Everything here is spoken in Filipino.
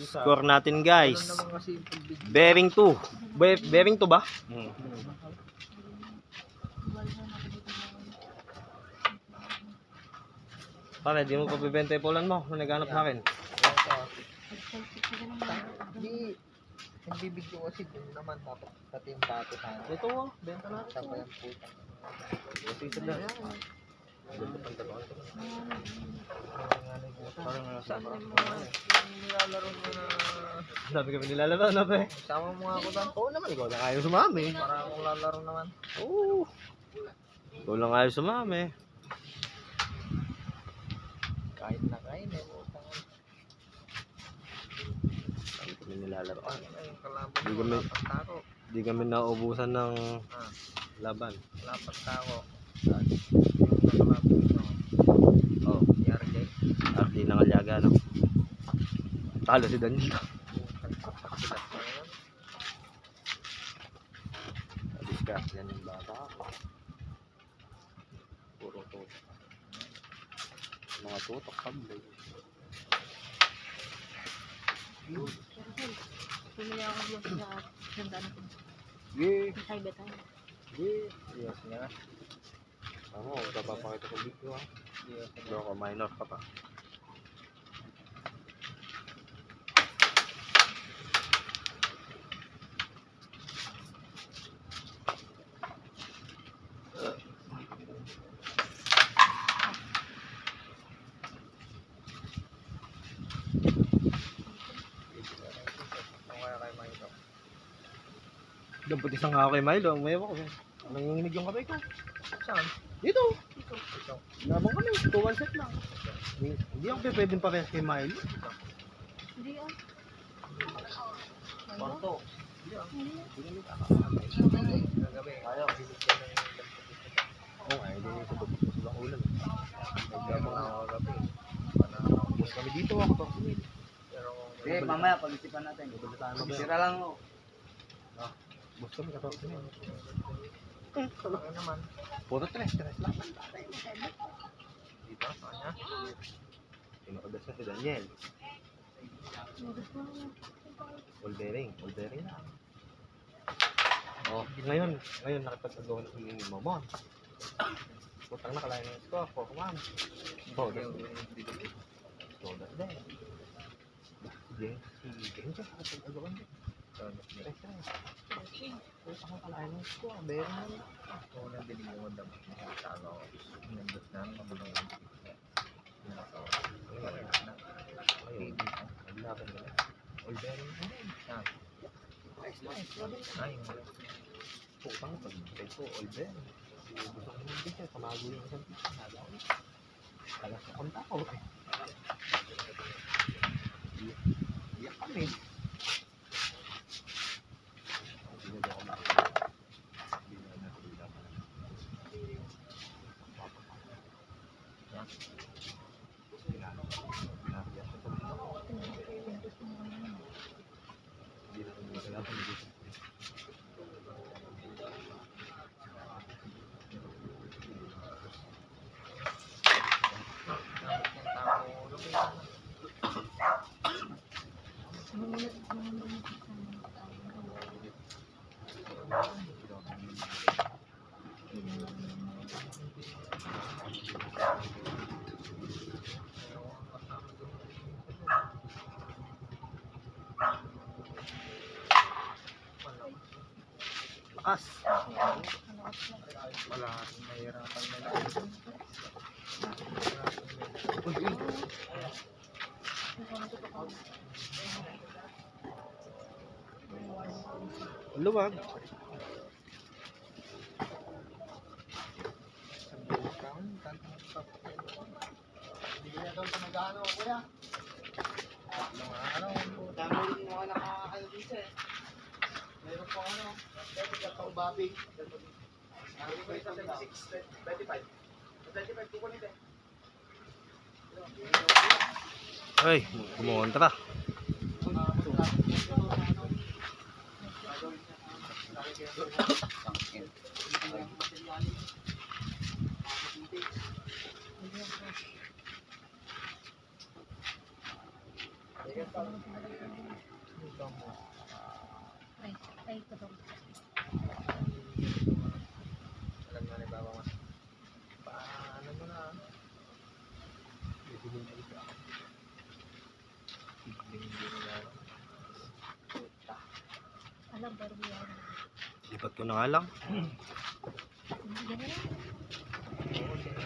Score natin guys. Bearing 2. Bearing 2 ba? Pare, di mo pa bibenta yung pulan mo. Naghanap na akin. Hindi. Nagbibigyo kasi din naman dapat sa team dati tayo. Ito oh, benta natin. Saan ba yung putang? Ito na. Nilalaro mo na. Sabi kami nilalaro na ba eh. Sama mo nga ako doon. Oo naman, ikaw lang ayaw sumami. Para akong lalaro naman. Oo. Ikaw lang ayaw sumami. Kahit na kain eh. Putang. Sabi kami nilalaro. Yung kalaban mo, lapat tako. Di kami nauubusan ng laban. Lapat tako. Yung kalaban mo. Oh, RJ. RD ng Alyaga, no? Talo si Daniel. Discuss yan yung bata. Puro tutok. Mga tutok, sablay. Pumili ako ng vlog sa gandaan ko. Yeah. Masay ba tayo? Yeah. Yes nga. Ako, papapakita ko video ha. Yes nga. Loko, minor ka pa. Dampot isang nga kay Milo, ang mayawa ko. Nanginginig yung kamay ko. Saan? Dito. Ito. Labang kami, 2-1 set lang. Hindi ako pwedeng parehas kay Milo. Hindi ah. Porto. Gagabi. Ayaw. Oo nga, hindi sa tubig ko silang ulan. Nagdamang ako kagabi. Bus kami dito ako to. Eh, mamaya pag-isipan natin. Sira lang ako. Bus kami 14 na. Ano naman? Puro 3 lang. Dito, kanya. Pinukadas na si Daniel. All bearing na. Oh, ngayon nakapagagawa na si Momon. Putang na kalahin ng score, 4-1. Oh, that's there. Si James nakapagagawa na. Putang na kalahin ng score, bearing na. Kung nang dinig mo daw, nakatalo ako. Nandot na, mabalong ang Ayun, naglaban na. All bearing na rin. Ay, Putang na, pag ko, all bearing. Gusto ko naman dito, kamago yung isang pizza. Talas na konta ko. Iyak kami. Lakas. wala. Mahirapan na lang. Luwag. Meron po ano, pang babing. 25 kukunin din. Ay, kumontra. Ito mo. Ay, ito daw. Alam na ni Baba Mas. Paano mo na? Bibigyan ka isa. Hindi nila. Puta. Alam, pero yan. Lipat ko na nga lang. Hindi ganyan. Oo, sige.